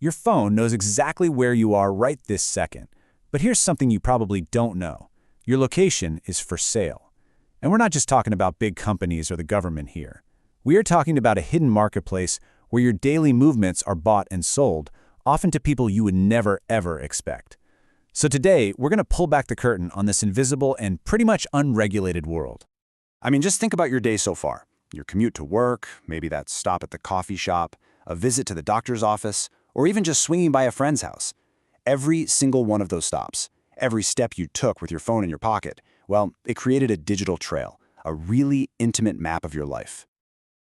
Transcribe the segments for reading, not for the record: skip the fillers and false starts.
Your phone knows exactly where you are right this second. But here's something you probably don't know. Your location is for sale. And we're not just talking about big companies or the government here. We are talking about a hidden marketplace where your daily movements are bought and sold, often to people you would never, ever expect. So today, we're going to pull back the curtain on this invisible and pretty much unregulated world. I mean, just think about your day so far. Your commute to work, maybe that stop at the coffee shop, a visit to the doctor's office, or even just swinging by a friend's house. Every single one of those stops, every step you took with your phone in your pocket, well, it created a digital trail, a really intimate map of your life.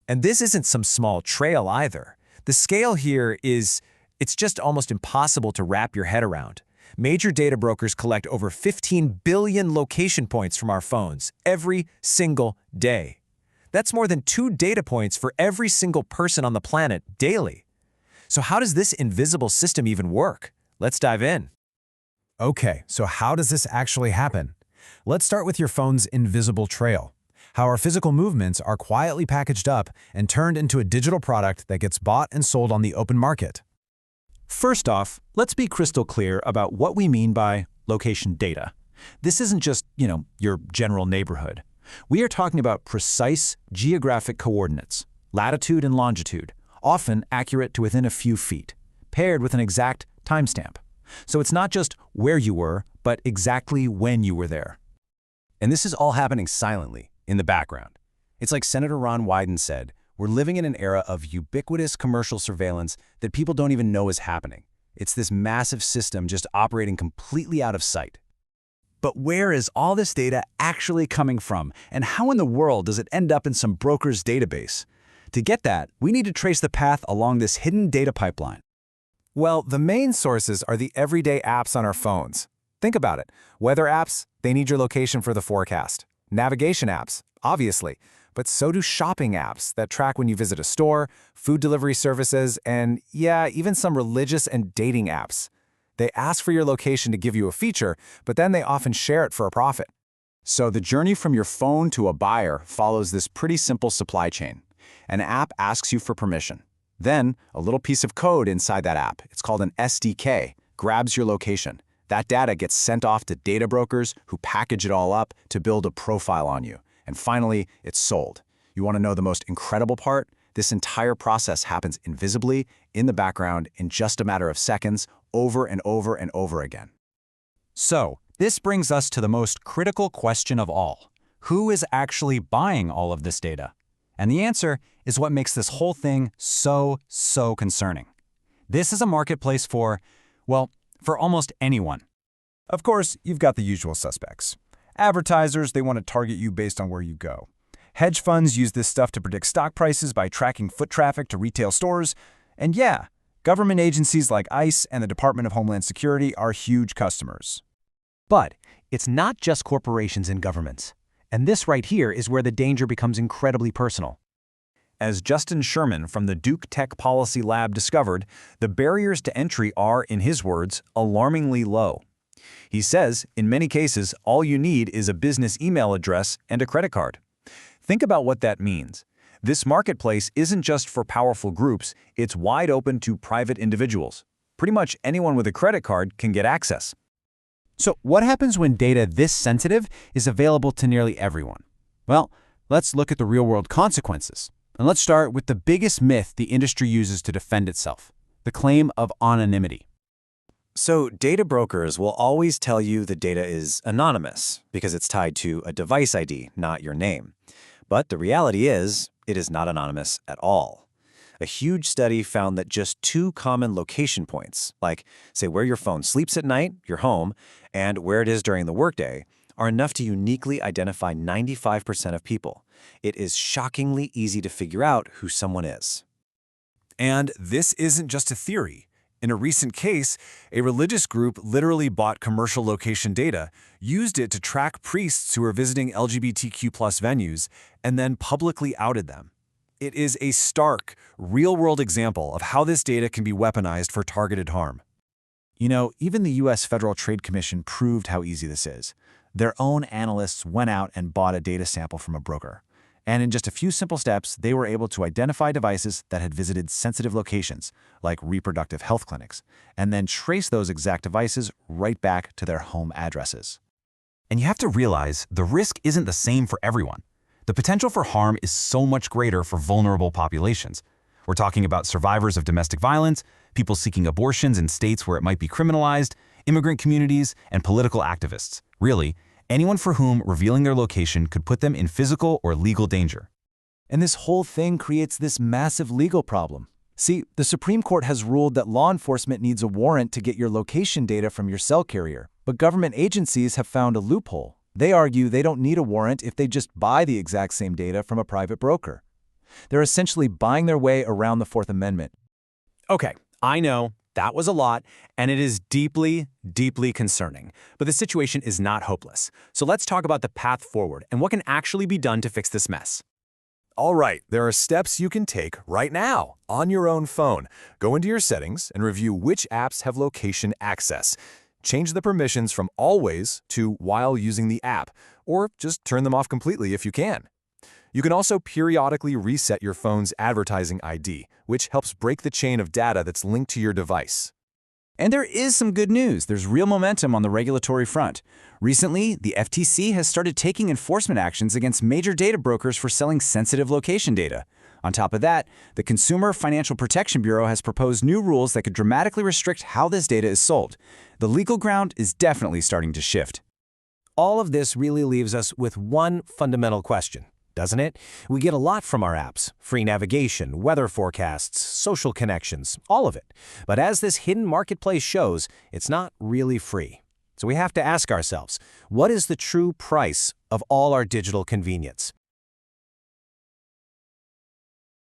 And this isn't some small trail either. The scale here it's just almost impossible to wrap your head around. Major data brokers collect over 15 billion location points from our phones every single day. That's more than 2 data points for every single person on the planet daily. So how does this invisible system even work? Let's dive in. Okay, so how does this actually happen? Let's start with your phone's invisible trail. How our physical movements are quietly packaged up and turned into a digital product that gets bought and sold on the open market. First off, let's be crystal clear about what we mean by location data. This isn't just, your general neighborhood. We are talking about precise geographic coordinates, latitude and longitude, often accurate to within a few feet, paired with an exact timestamp. So it's not just where you were, but exactly when you were there. And this is all happening silently, in the background. It's like Senator Ron Wyden said, we're living in an era of ubiquitous commercial surveillance that people don't even know is happening. It's this massive system just operating completely out of sight. But where is all this data actually coming from, and how in the world does it end up in some broker's database? To get that, we need to trace the path along this hidden data pipeline. Well, the main sources are the everyday apps on our phones. Think about it. Weather apps, they need your location for the forecast. Navigation apps, obviously, but so do shopping apps that track when you visit a store, food delivery services, and even some religious and dating apps. They ask for your location to give you a feature, but then they often share it for a profit. So the journey from your phone to a buyer follows this pretty simple supply chain. An app asks you for permission. Then, a little piece of code inside that app, it's called an SDK, grabs your location. That data gets sent off to data brokers who package it all up to build a profile on you. And finally, it's sold. You want to know the most incredible part? This entire process happens invisibly, in the background, in just a matter of seconds, over and over and over again. So, this brings us to the most critical question of all. Who is actually buying all of this data? And the answer is what makes this whole thing so concerning. This is a marketplace for almost anyone. Of course, you've got the usual suspects. Advertisers, they want to target you based on where you go. Hedge funds use this stuff to predict stock prices by tracking foot traffic to retail stores. And government agencies like ICE and the Department of Homeland Security are huge customers. But it's not just corporations and governments. And this right here is where the danger becomes incredibly personal. As Justin Sherman from the Duke Tech Policy Lab discovered, the barriers to entry are, in his words, alarmingly low. He says, in many cases, all you need is a business email address and a credit card. Think about what that means. This marketplace isn't just for powerful groups, it's wide open to private individuals. Pretty much anyone with a credit card can get access. So what happens when data this sensitive is available to nearly everyone? Well, let's look at the real-world consequences. And let's start with the biggest myth the industry uses to defend itself, the claim of anonymity. So data brokers will always tell you the data is anonymous because it's tied to a device ID, not your name. But the reality is, it is not anonymous at all. A huge study found that just 2 common location points, like, say, where your phone sleeps at night, your home, and where it is during the workday, are enough to uniquely identify 95% of people. It is shockingly easy to figure out who someone is. And this isn't just a theory. In a recent case, a religious group literally bought commercial location data, used it to track priests who were visiting LGBTQ+ venues, and then publicly outed them. It is a stark, real-world example of how this data can be weaponized for targeted harm. Even the U.S. Federal Trade Commission proved how easy this is. Their own analysts went out and bought a data sample from a broker. And in just a few simple steps, they were able to identify devices that had visited sensitive locations, like reproductive health clinics, and then trace those exact devices right back to their home addresses. And you have to realize the risk isn't the same for everyone. The potential for harm is so much greater for vulnerable populations. We're talking about survivors of domestic violence, people seeking abortions in states where it might be criminalized, immigrant communities, and political activists. Really, anyone for whom revealing their location could put them in physical or legal danger. And this whole thing creates this massive legal problem. See, the Supreme Court has ruled that law enforcement needs a warrant to get your location data from your cell carrier, but government agencies have found a loophole. They argue they don't need a warrant if they just buy the exact same data from a private broker. They're essentially buying their way around the Fourth Amendment. Okay, I know that was a lot, and it is deeply, deeply concerning. But the situation is not hopeless. So let's talk about the path forward and what can actually be done to fix this mess. All right, there are steps you can take right now on your own phone. Go into your settings and review which apps have location access. Change the permissions from always to while using the app, or just turn them off completely if you can. You can also periodically reset your phone's advertising ID, which helps break the chain of data that's linked to your device. And there is some good news. There's real momentum on the regulatory front. Recently, the FTC has started taking enforcement actions against major data brokers for selling sensitive location data. On top of that, the Consumer Financial Protection Bureau has proposed new rules that could dramatically restrict how this data is sold. The legal ground is definitely starting to shift. All of this really leaves us with one fundamental question, doesn't it? We get a lot from our apps: free navigation, weather forecasts, social connections, all of it. But as this hidden marketplace shows, it's not really free. So we have to ask ourselves, what is the true price of all our digital convenience?